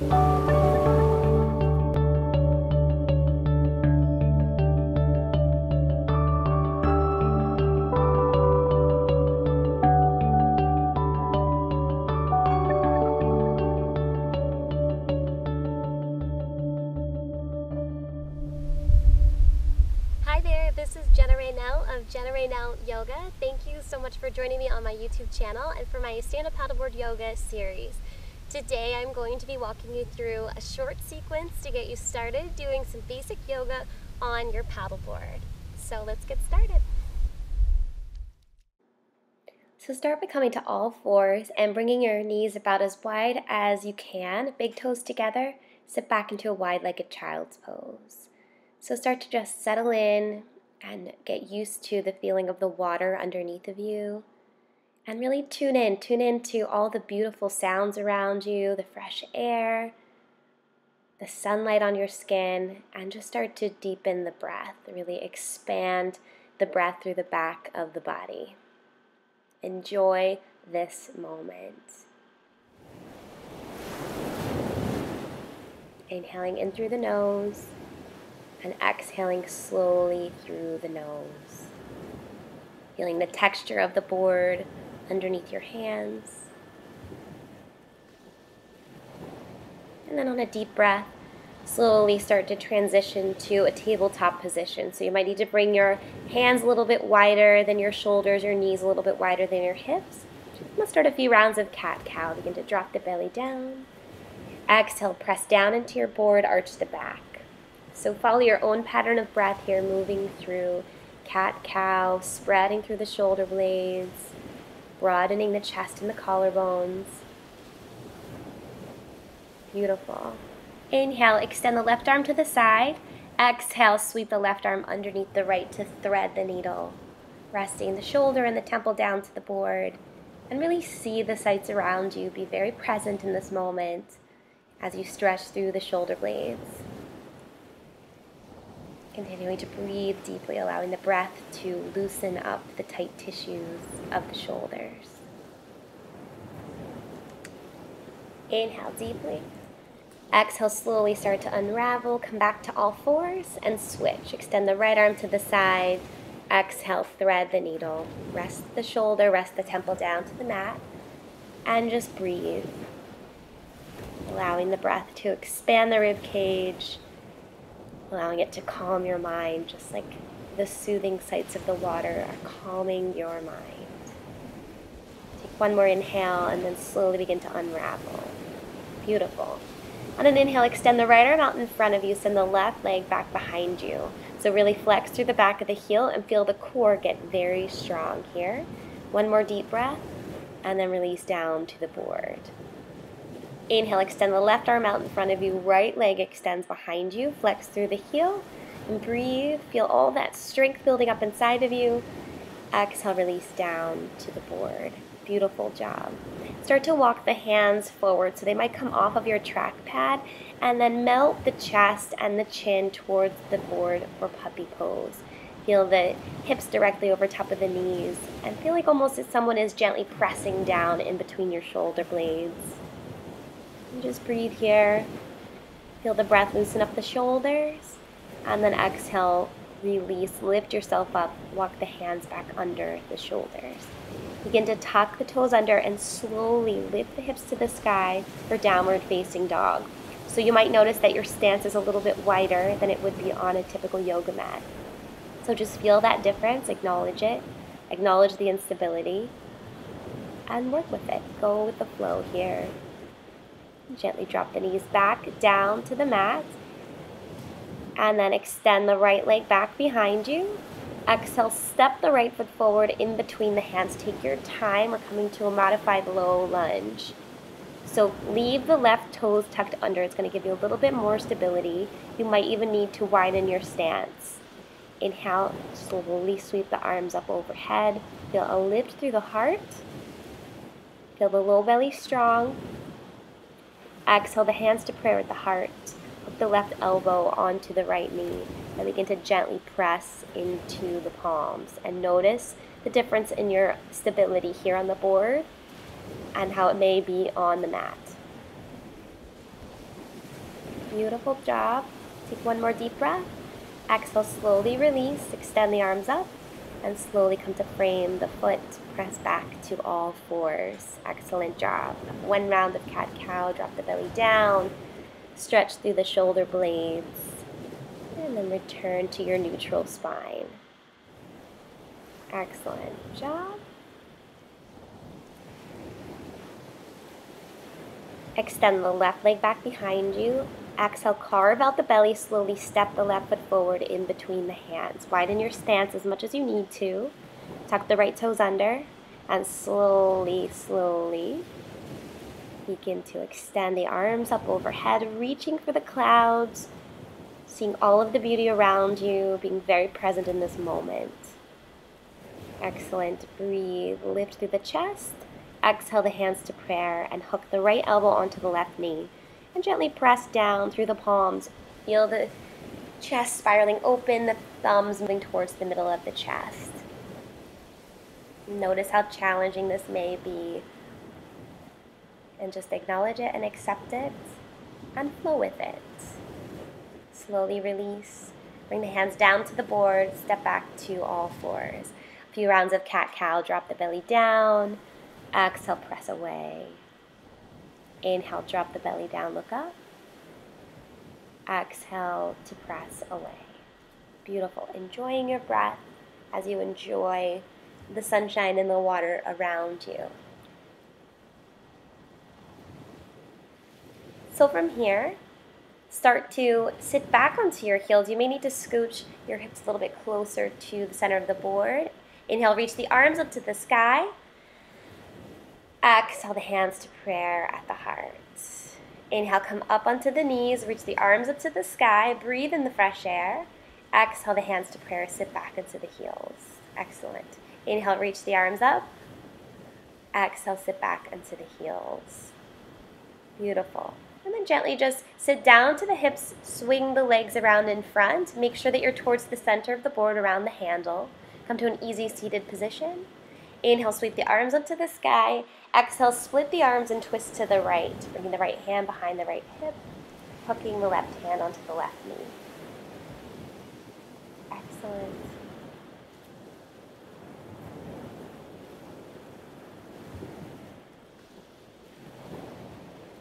Hi there, this is Jenna Raynell of Jenna Raynell Yoga. Thank you so much for joining me on my YouTube channel and for my stand-up paddleboard yoga series. Today I'm going to be walking you through a short sequence to get you started doing some basic yoga on your paddleboard. So let's get started. So start by coming to all fours and bringing your knees about as wide as you can, big toes together. Sit back into a wide-legged child's pose. So start to just settle in and get used to the feeling of the water underneath of you. And really tune in to all the beautiful sounds around you, the fresh air, the sunlight on your skin, and just start to deepen the breath. Really expand the breath through the back of the body. Enjoy this moment. Inhaling in through the nose. And exhaling slowly through the nose. Feeling the texture of the board underneath your hands. And then on a deep breath, slowly start to transition to a tabletop position. So you might need to bring your hands a little bit wider than your shoulders, your knees a little bit wider than your hips. Let's start a few rounds of cat-cow. Begin to drop the belly down. Exhale, press down into your board, arch the back. So follow your own pattern of breath here, moving through cat-cow, spreading through the shoulder blades, broadening the chest and the collarbones. Beautiful. Inhale, extend the left arm to the side. Exhale, sweep the left arm underneath the right to thread the needle. Resting the shoulder and the temple down to the board. And really see the sights around you. Be very present in this moment as you stretch through the shoulder blades. Continuing to breathe deeply, allowing the breath to loosen up the tight tissues of the shoulders. Inhale deeply. Exhale, slowly start to unravel. Come back to all fours and switch. Extend the right arm to the side. Exhale, thread the needle. Rest the shoulder, rest the temple down to the mat. And just breathe. Allowing the breath to expand the rib cage. Allowing it to calm your mind, just like the soothing sights of the water are calming your mind. Take one more inhale and then slowly begin to unravel. Beautiful. On an inhale, extend the right arm out in front of you, send the left leg back behind you. So really flex through the back of the heel and feel the core get very strong here. One more deep breath and then release down to the board. Inhale, extend the left arm out in front of you, right leg extends behind you, flex through the heel, and breathe. Feel all that strength building up inside of you. Exhale, release down to the board. Beautiful job. Start to walk the hands forward, so they might come off of your track pad, and then melt the chest and the chin towards the board for puppy pose. Feel the hips directly over top of the knees, and feel like almost as someone is gently pressing down in between your shoulder blades. And just breathe here. Feel the breath loosen up the shoulders. And then exhale, release, lift yourself up. Walk the hands back under the shoulders. Begin to tuck the toes under and slowly lift the hips to the sky for downward facing dog. So you might notice that your stance is a little bit wider than it would be on a typical yoga mat. So just feel that difference, acknowledge it, acknowledge the instability, and work with it. Go with the flow here. Gently drop the knees back down to the mat. And then extend the right leg back behind you. Exhale, step the right foot forward in between the hands. Take your time. We're coming to a modified low lunge. So leave the left toes tucked under. It's going to give you a little bit more stability. You might even need to widen your stance. Inhale, slowly sweep the arms up overhead. Feel a lift through the heart. Feel the low belly strong. Exhale the hands to prayer at the heart. Hook the left elbow onto the right knee. And begin to gently press into the palms. And notice the difference in your stability here on the board and how it may be on the mat. Beautiful job. Take one more deep breath. Exhale, slowly release. Extend the arms up and slowly come to frame the foot. Press back to all fours. Excellent job. One round of cat-cow. Drop the belly down. Stretch through the shoulder blades. And then return to your neutral spine. Excellent job. Extend the left leg back behind you. Exhale, carve out the belly. Slowly step the left foot forward in between the hands. Widen your stance as much as you need to. Tuck the right toes under. And slowly, slowly begin to extend the arms up overhead, reaching for the clouds. Seeing all of the beauty around you, being very present in this moment. Excellent. Breathe. Lift through the chest. Exhale the hands to prayer and hook the right elbow onto the left knee. And gently press down through the palms. Feel the chest spiraling open, the thumbs moving towards the middle of the chest. Notice how challenging this may be. And just acknowledge it and accept it and flow with it. Slowly release. Bring the hands down to the board. Step back to all fours. A few rounds of cat-cow. Drop the belly down. Exhale, press away. Inhale, drop the belly down, look up. Exhale to press away. Beautiful. Enjoying your breath as you enjoy the sunshine and the water around you. So from here, start to sit back onto your heels. You may need to scooch your hips a little bit closer to the center of the board. Inhale, reach the arms up to the sky. Exhale the hands to prayer at the heart. Inhale, come up onto the knees, reach the arms up to the sky, breathe in the fresh air. Exhale the hands to prayer, sit back into the heels. Excellent. Inhale, reach the arms up. Exhale, sit back into the heels. Beautiful. And then gently just sit down to the hips, swing the legs around in front. Make sure that you're towards the center of the board around the handle. Come to an easy seated position. Inhale, sweep the arms up to the sky. Exhale, split the arms and twist to the right. Bringing the right hand behind the right hip. Hooking the left hand onto the left knee. Excellent.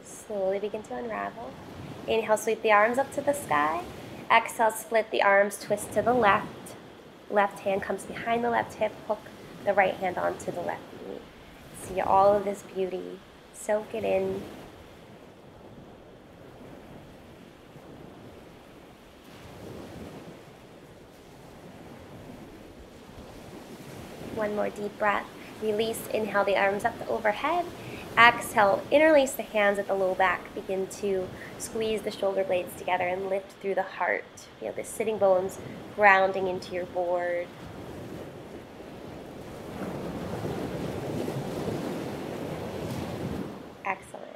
Slowly begin to unravel. Inhale, sweep the arms up to the sky. Exhale, split the arms, twist to the left. Left hand comes behind the left hip. Hook the right hand onto the left knee. See all of this beauty. Soak it in. One more deep breath. Release. Inhale the arms up to overhead. Exhale, interlace the hands at the low back. Begin to squeeze the shoulder blades together and lift through the heart. Feel the sitting bones grounding into your board. Excellent.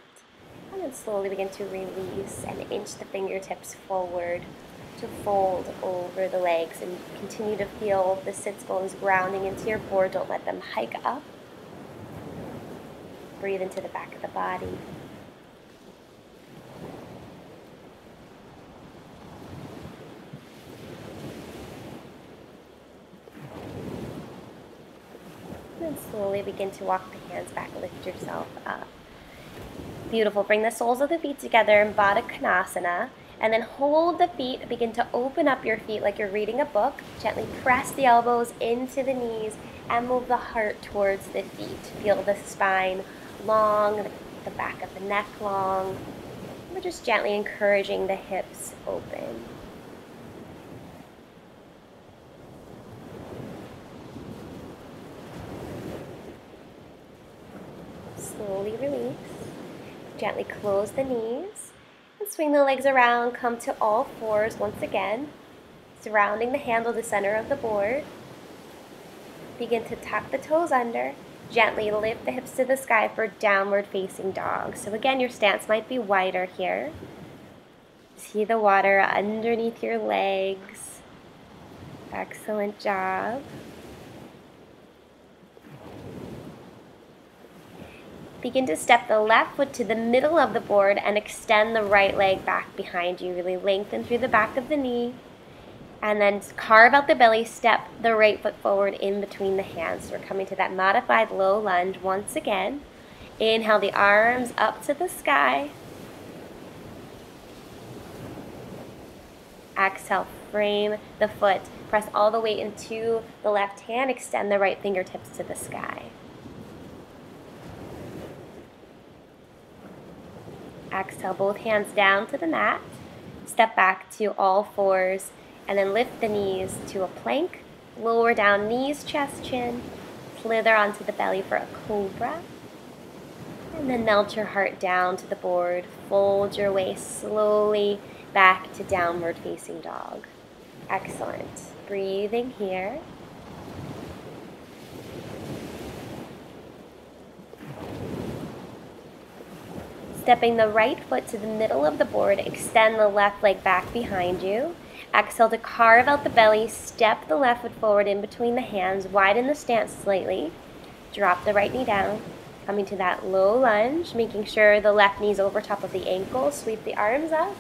And then slowly begin to release and inch the fingertips forward to fold over the legs and continue to feel the sits bones grounding into your board. Don't let them hike up. Breathe into the back of the body. And then slowly begin to walk the hands back, lift yourself up. Beautiful. Bring the soles of the feet together in Baddha Konasana. And then hold the feet. Begin to open up your feet like you're reading a book. Gently press the elbows into the knees and move the heart towards the feet. Feel the spine long, the back of the neck long. We're just gently encouraging the hips open. Slowly release. Gently close the knees and swing the legs around. Come to all fours once again, surrounding the handle, the center of the board. Begin to tuck the toes under. Gently lift the hips to the sky for downward facing dog. So again, your stance might be wider here. See the water underneath your legs. Excellent job. Begin to step the left foot to the middle of the board and extend the right leg back behind you. Really lengthen through the back of the knee. And then carve out the belly, step the right foot forward in between the hands. So we're coming to that modified low lunge once again. Inhale the arms up to the sky. Exhale, frame the foot. Press all the weight into the left hand. Extend the right fingertips to the sky. Exhale, both hands down to the mat. Step back to all fours and then lift the knees to a plank. Lower down knees, chest, chin. Slither onto the belly for a cobra. And then melt your heart down to the board. Fold your way slowly back to downward facing dog. Excellent. Breathing here. Stepping the right foot to the middle of the board, extend the left leg back behind you. Exhale to carve out the belly, step the left foot forward in between the hands, widen the stance slightly. Drop the right knee down. Coming to that low lunge, making sure the left knee is over top of the ankle. Sweep the arms up.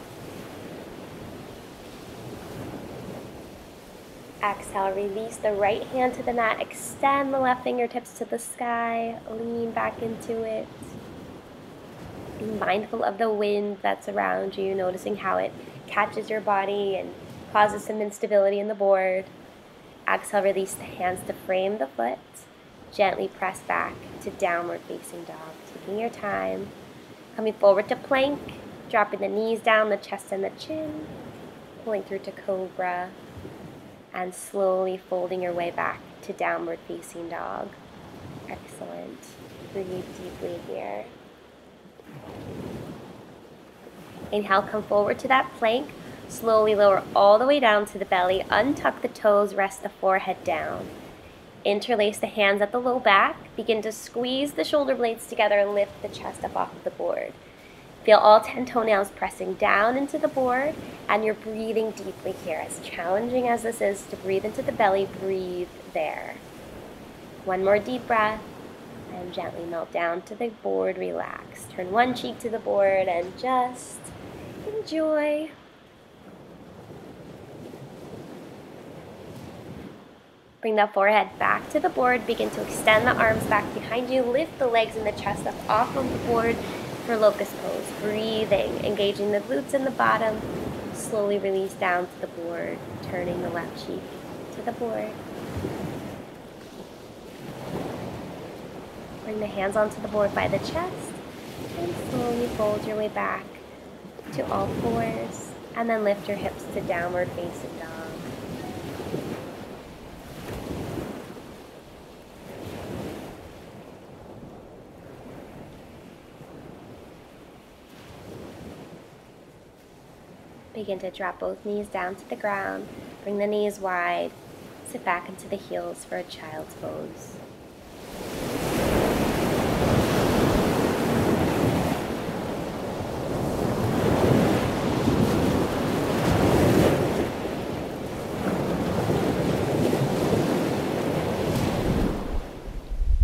Exhale, release the right hand to the mat. Extend the left fingertips to the sky. Lean back into it. Be mindful of the wind that's around you, noticing how it catches your body and causes some instability in the board. Exhale, release the hands to frame the foot. Gently press back to downward facing dog. Taking your time. Coming forward to plank. Dropping the knees down, the chest and the chin. Pulling through to cobra. And slowly folding your way back to downward facing dog. Excellent. Breathe deeply here. Inhale, come forward to that plank. Slowly lower all the way down to the belly. Untuck the toes, rest the forehead down. Interlace the hands at the low back. Begin to squeeze the shoulder blades together and lift the chest up off of the board. Feel all 10 toenails pressing down into the board, and you're breathing deeply here. As challenging as this is to breathe into the belly, breathe there. One more deep breath, and gently melt down to the board, relax. Turn one cheek to the board and just enjoy. Bring the forehead back to the board. Begin to extend the arms back behind you. Lift the legs and the chest up off of the board for locust pose. Breathing, engaging the glutes in the bottom. Slowly release down to the board, turning the left cheek to the board. Bring the hands onto the board by the chest and slowly fold your way back to all fours, and then lift your hips to downward facing dog. Begin to drop both knees down to the ground. Bring the knees wide. Sit back into the heels for a child's pose.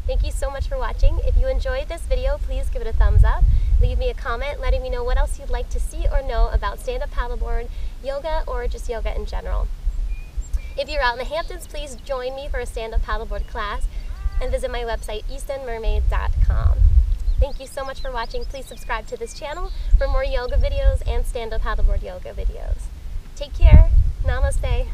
Thank you so much for watching. If you enjoyed this video, please give it a thumbs up. Leave me a comment letting me know what else you'd like to see or know about stand-up paddleboard, yoga, or just yoga in general. If you're out in the Hamptons, please join me for a stand-up paddleboard class and visit my website, eastonmermaid.com. Thank you so much for watching. Please subscribe to this channel for more yoga videos and stand-up paddleboard yoga videos. Take care. Namaste.